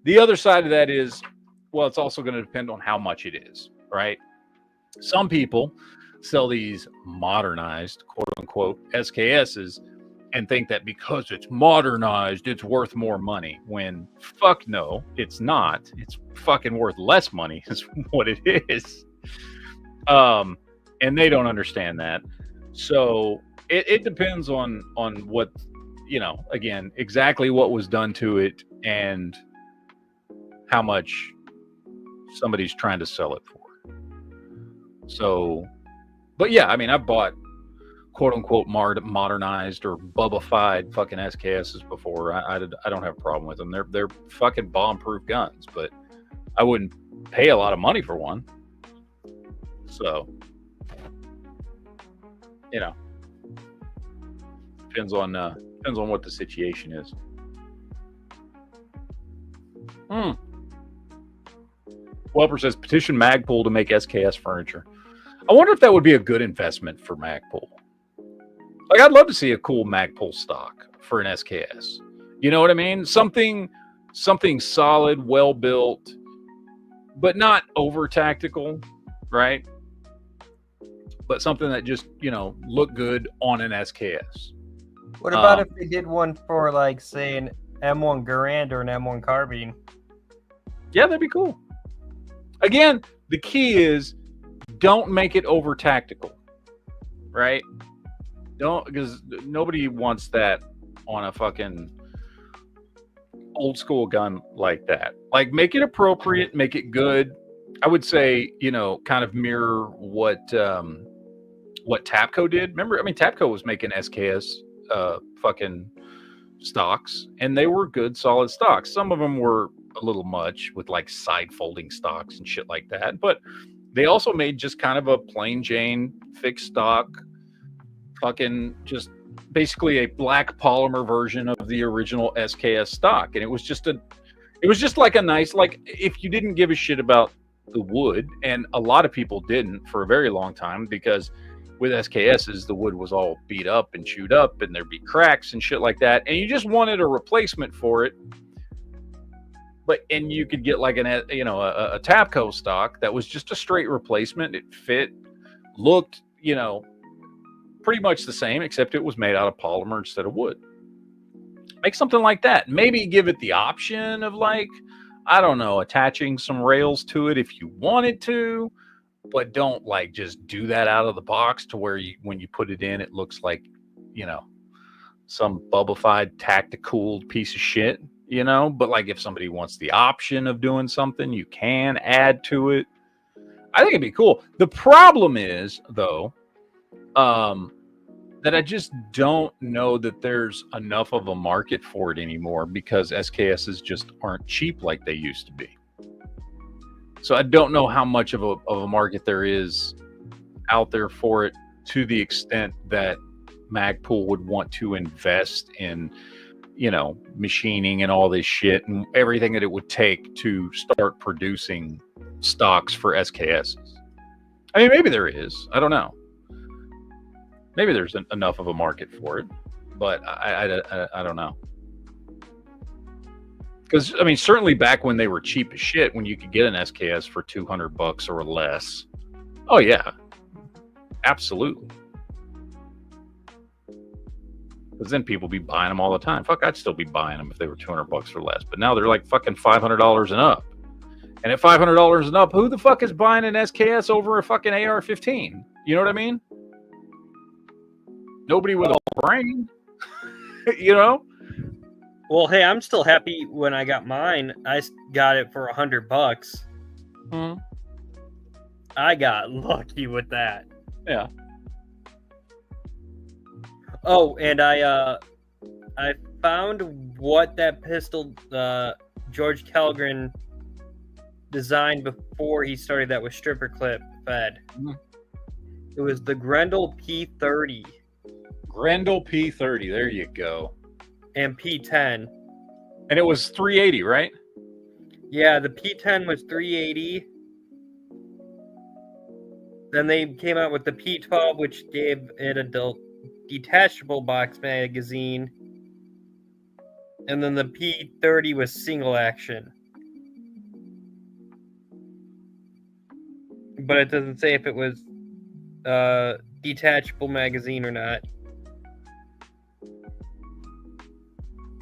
The other side of that is, well, it's also going to depend on how much it is, right? Some people sell these modernized, quote unquote, SKSs and think that because it's modernized, it's worth more money, when fuck no, it's not. It's fucking worth less money is what it is. And they don't understand that. So it depends on what, you know, again, exactly what was done to it and how much somebody's trying to sell it for. So, but yeah, I mean, I've bought quote unquote modernized or bubbified fucking SKSs before. I don't have a problem with them. They're fucking bomb-proof guns, but I wouldn't pay a lot of money for one. So, you know, depends on what the situation is. Welper says petition Magpul to make SKS furniture. I wonder if that would be a good investment for Magpul. Like, I'd love to see a cool Magpul stock for an SKS. You know what I mean? Something solid, well built, but not over tactical, right? But something that just, you know, look good on an SKS. What about if they did one for, like, say, an M1 Garand or an M1 Carbine? Yeah, that'd be cool. Again, the key is don't make it over tactical, right? Don't, because nobody wants that on a fucking old school gun like that. Like, make it appropriate, make it good. I would say, you know, kind of mirror what Tapco did. Remember, I mean, Tapco was making SKS fucking stocks, and they were good, solid stocks. Some of them were a little much with like side folding stocks and shit like that, but they also made just kind of a plain Jane fixed stock, fucking just basically a black polymer version of the original SKS stock. And it was just like a nice, like, if you didn't give a shit about the wood, and a lot of people didn't for a very long time, because with SKSs, the wood was all beat up and chewed up and there'd be cracks and shit like that. And you just wanted a replacement for it. And you could get like a Tapco stock that was just a straight replacement. It fit, looked, you know, pretty much the same, except it was made out of polymer instead of wood. Make something like that. Maybe give it the option of, like, I don't know, attaching some rails to it if you wanted to. but don't like just do that out of the box to where when you put it in, it looks like, some bubblified tactical piece of shit, but like if somebody wants the option of doing something, you can add to it. I think it'd be cool. The problem is though, that I just don't know that there's enough of a market for it anymore because SKSs just aren't cheap like they used to be. So I don't know how much of a market there is out there for it to the extent that Magpul would want to invest in, machining and all this shit and everything that it would take to start producing stocks for SKSs. I mean, maybe there is. I don't know. Maybe there's enough of a market for it, but I don't know. Because, I mean, certainly back when they were cheap as shit, when you could get an SKS for $200 or less. Oh, yeah. Absolutely. Because then people be buying them all the time. Fuck, I'd still be buying them if they were $200 or less. But now they're like fucking $500 and up. And at $500 and up, who the fuck is buying an SKS over a fucking AR-15? You know what I mean? Nobody with a brain. Well, hey, I'm still happy when I got mine. I got it for $100. I got lucky with that. Yeah. Oh, and I found what that pistol George Kellgren designed before he started that with stripper clip fed. It was the Grendel P30. Grendel P30, there you go. And P10. And it was 380, right? Yeah, the P10 was 380. Then they came out with the P12, which gave it a detachable box magazine. And then the P30 was single action. But it doesn't say if it was detachable magazine or not.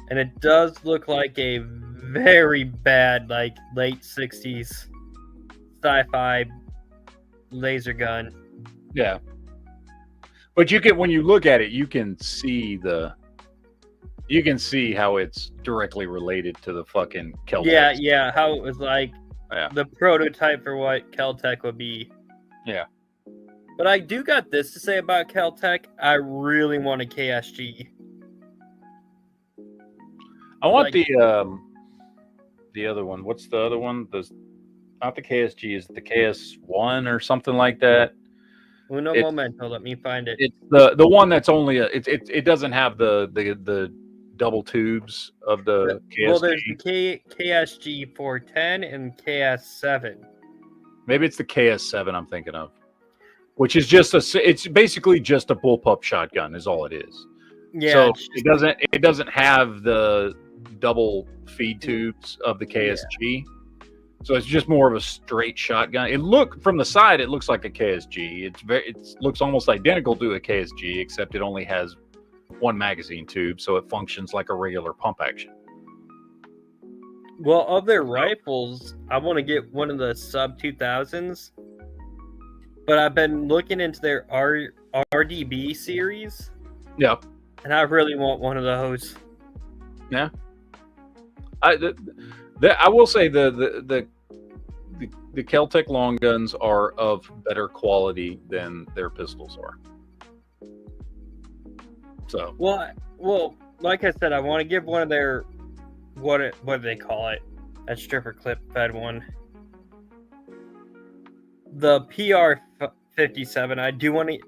And it does look like a very bad, like, late 60s sci-fi laser gun. Yeah. But when you look at it, you can see how it's directly related to the fucking Kel-Tec. Yeah, how it was like the prototype for what Kel-Tec would be. Yeah. But I do got this to say about Kel-Tec. I really want a KSG. I want the other one. What's the other one? Not the KSG, is the KS1 or something like that. Uno momento, let me find it. It's the one that's only it doesn't have the double tubes of the KSG. Well, there's the KSG 410 and KS7. Maybe it's the KS7 I'm thinking of, which is it's basically just a bullpup shotgun is all it is. Yeah. So it doesn't have the double feed tubes of the KSG. Yeah. So it's just more of a straight shotgun. From the side, it looks like a KSG. It looks almost identical to a KSG, except it only has one magazine tube, so it functions like a regular pump action. Well, of their rifles, I want to get one of the sub 2000s, but I've been looking into their RDB series. Yeah. And I really want one of those. Yeah. I will say the Kel-Tec long guns are of better quality than their pistols are. So well, like I said, I want to give one of their what do they call it? That stripper clip fed one. The PR-57. I do want to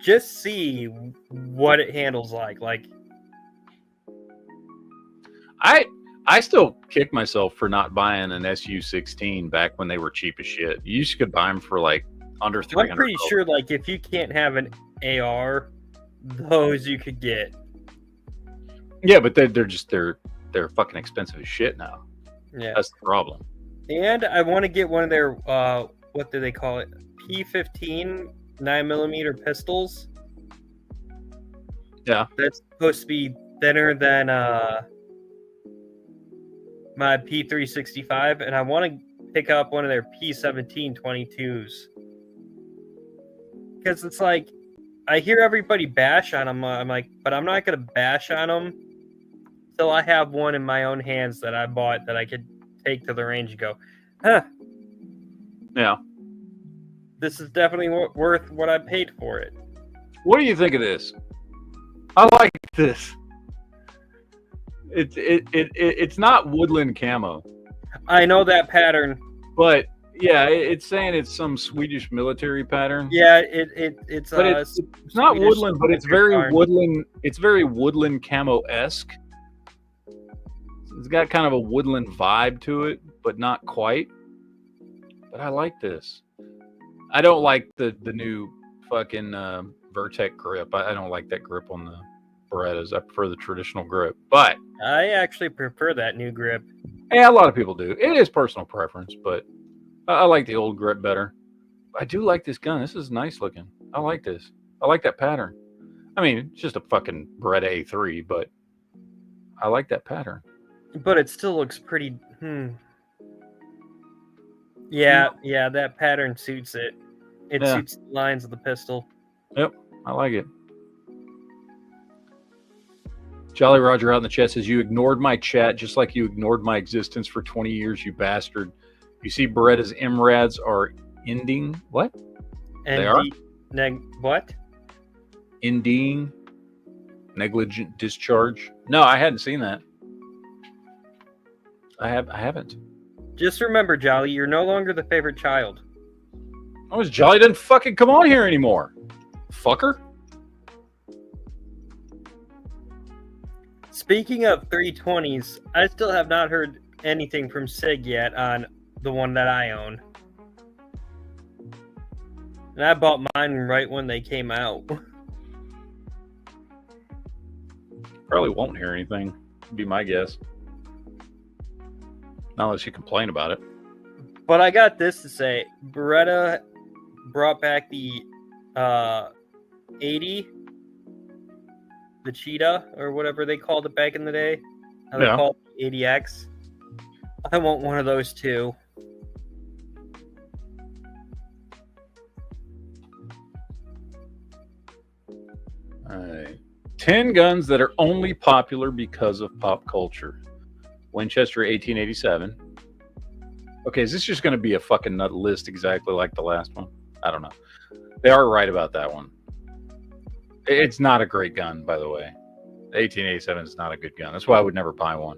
just see what it handles like. Like, I still kick myself for not buying an SU-16 back when they were cheap as shit. You used to buy them for like under $300. I'm pretty sure, like, if you can't have an AR, those you could get. Yeah, but they're fucking expensive as shit now. Yeah, that's the problem. And I want to get one of their what do they call it? P15 9mm pistols. Yeah, that's supposed to be thinner than my P365, and I want to pick up one of their P17 22s. Because it's like, I hear everybody bash on them. I'm like, but I'm not going to bash on them until I have one in my own hands that I bought that I could take to the range and go, huh. Yeah. This is definitely worth what I paid for it. What do you think of this? I like this. It's not woodland camo. I know that pattern. But yeah, it's saying it's some Swedish military pattern. Yeah, it's not Swedish woodland, but it's very pattern. woodland. It's very woodland camo-esque. It's got kind of a woodland vibe to it, but not quite. But I like this. I don't like the new fucking Vertec grip. I don't like that grip on the Berettas. I prefer the traditional grip. But I actually prefer that new grip. yeah, a lot of people do. It is personal preference, but I like the old grip better. I do like this gun. This is nice looking. I like this. I like that pattern. I mean, it's just a fucking Beretta A3, but I like that pattern. But it still looks pretty... Yeah, that pattern suits it. It suits the lines of the pistol. Yep, I like it. Jolly Roger out in the chat says, you ignored my chat just like you ignored my existence for 20 years, you bastard. You see Beretta's MRADs are ending. What? And they are? What? Ending negligent discharge. No, I hadn't seen that. I haven't. Just remember, Jolly, you're no longer the favorite child. Oh, Jolly doesn't fucking come on here anymore. Fucker. Speaking of 320s, I still have not heard anything from SIG yet on the one that I own. And I bought mine right when they came out. Probably won't hear anything, would be my guess. Not unless you complain about it. But I got this to say. Beretta brought back the 80, the Cheetah, or whatever they called it back in the day. How they called it 80X. I want one of those too. All right. 10 guns that are only popular because of pop culture. Winchester 1887. Okay, is this just going to be a fucking nut list exactly like the last one? I don't know. They are right about that one. It's not a great gun, by the way. The 1887 is not a good gun. That's why I would never buy one.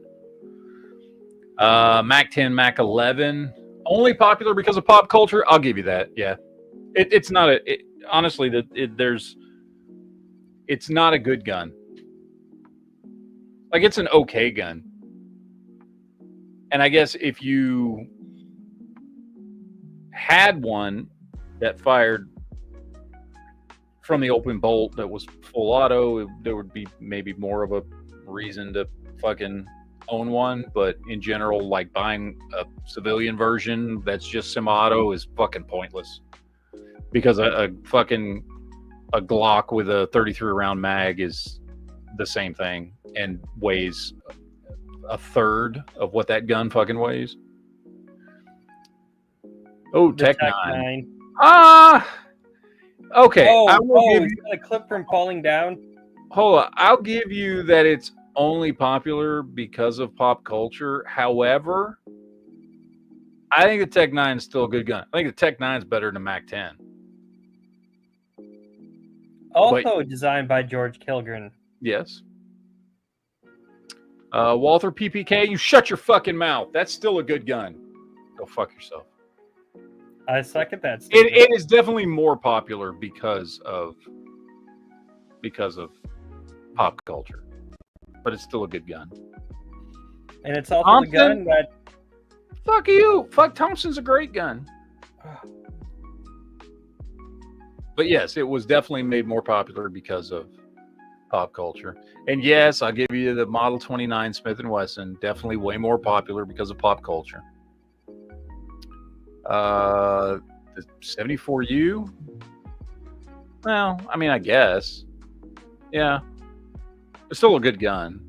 Mac 10, Mac 11. Only popular because of pop culture? I'll give you that, yeah. It's not a... honestly, it's not a good gun. Like, it's an okay gun. And I guess if you had one that fired from the open bolt that was full auto, there would be maybe more of a reason to fucking own one. But in general, like buying a civilian version that's just semi-auto is fucking pointless. Because a Glock with a 33 round mag is the same thing and weighs a third of what that gun fucking weighs. Oh, Tech 9. Okay. I will give you a clip from falling down. Hold on. I'll give you that it's only popular because of pop culture. However, I think the Tech 9 is still a good gun. I think the Tech 9 is better than Mac 10. Also designed by George Kilgren. Yes. Walther PPK, you shut your fucking mouth. That's still a good gun. Go fuck yourself. I second that statement. It is definitely more popular because of pop culture, but it's still a good gun. And it's also a gun that... Fuck you. Fuck, Thompson's a great gun. But yes, it was definitely made more popular because of pop culture. And yes, I'll give you the Model 29 Smith & Wesson, definitely way more popular because of pop culture. The 74U? Well, I mean, I guess. Yeah. It's still a good gun.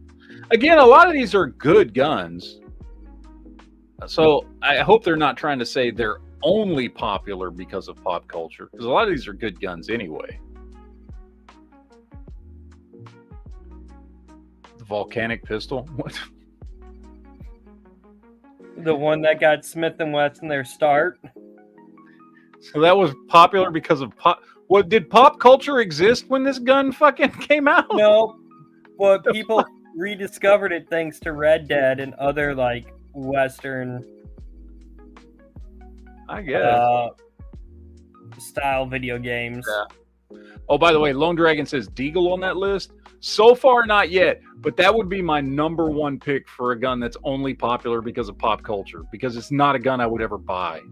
Again, a lot of these are good guns. So I hope they're not trying to say they're only popular because of pop culture, because a lot of these are good guns anyway. The volcanic pistol? What? The one that got Smith & Wesson their start. So that was popular because of pop. What, did pop culture exist when this gun fucking came out? No, but people rediscovered it thanks to Red Dead and other like Western, I guess, style video games. Yeah. Oh, by the way, Lone Dragon says Deagle on that list. So far, not yet, but that would be my number one pick for a gun that's only popular because of pop culture, because it's not a gun I would ever buy.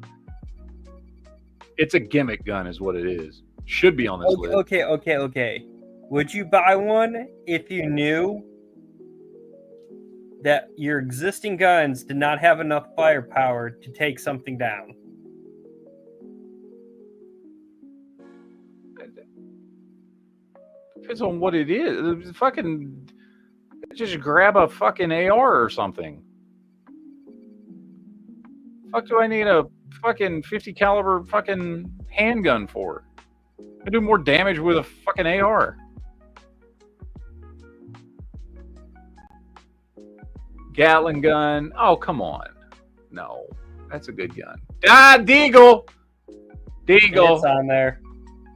It's a gimmick gun is what it is. Should be on this list. Okay. Would you buy one if you knew that your existing guns did not have enough firepower to take something down? Depends on what it is. Fucking just grab a fucking AR or something. Fuck do I need a fucking 50 caliber fucking handgun for? I do more damage with a fucking AR. Gatling gun. Oh, come on. No, that's a good gun. Ah, Deagle. It's on there.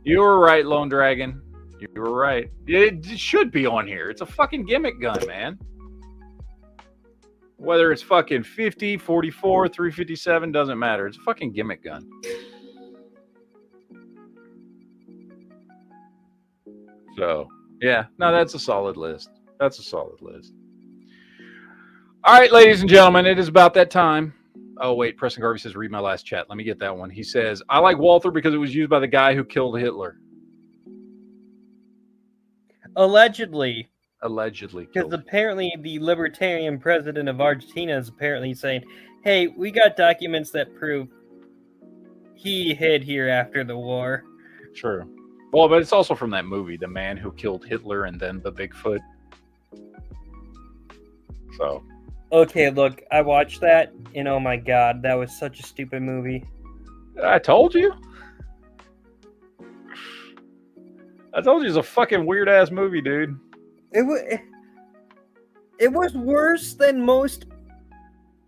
You were right, Lone Dragon. You were right. It should be on here. It's a fucking gimmick gun, man. Whether it's fucking 50, 44, 357, doesn't matter. It's a fucking gimmick gun. So, yeah. No, that's a solid list. That's a solid list. All right, ladies and gentlemen, it is about that time. Oh, wait. Preston Garvey says, read my last chat. Let me get that one. He says, I like Walther because it was used by the guy who killed Hitler. Allegedly. Because apparently the libertarian president of Argentina is apparently saying, hey, we got documents that prove he hid here after the war. True. Well, but it's also from that movie, The Man Who Killed Hitler and Then the Bigfoot. So. Okay, look, I watched that, and oh my god, that was such a stupid movie. I told you. I told you it's a fucking weird-ass movie, dude. It was worse than most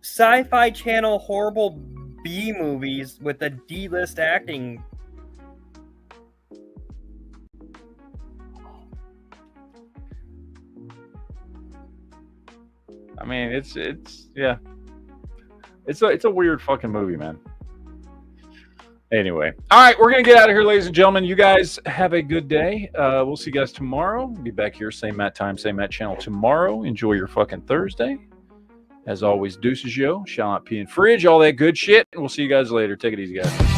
Sci-Fi Channel horrible B movies with a D-list acting. I mean, it's yeah. It's a weird fucking movie, man. Anyway, all right, we're gonna get out of here, ladies and gentlemen. You guys have a good day. We'll see you guys tomorrow. We'll be back here, same Matt time, same Matt channel tomorrow. Enjoy your fucking Thursday. As always, deuces yo, shall not pee in fridge, all that good shit. And we'll see you guys later. Take it easy, guys.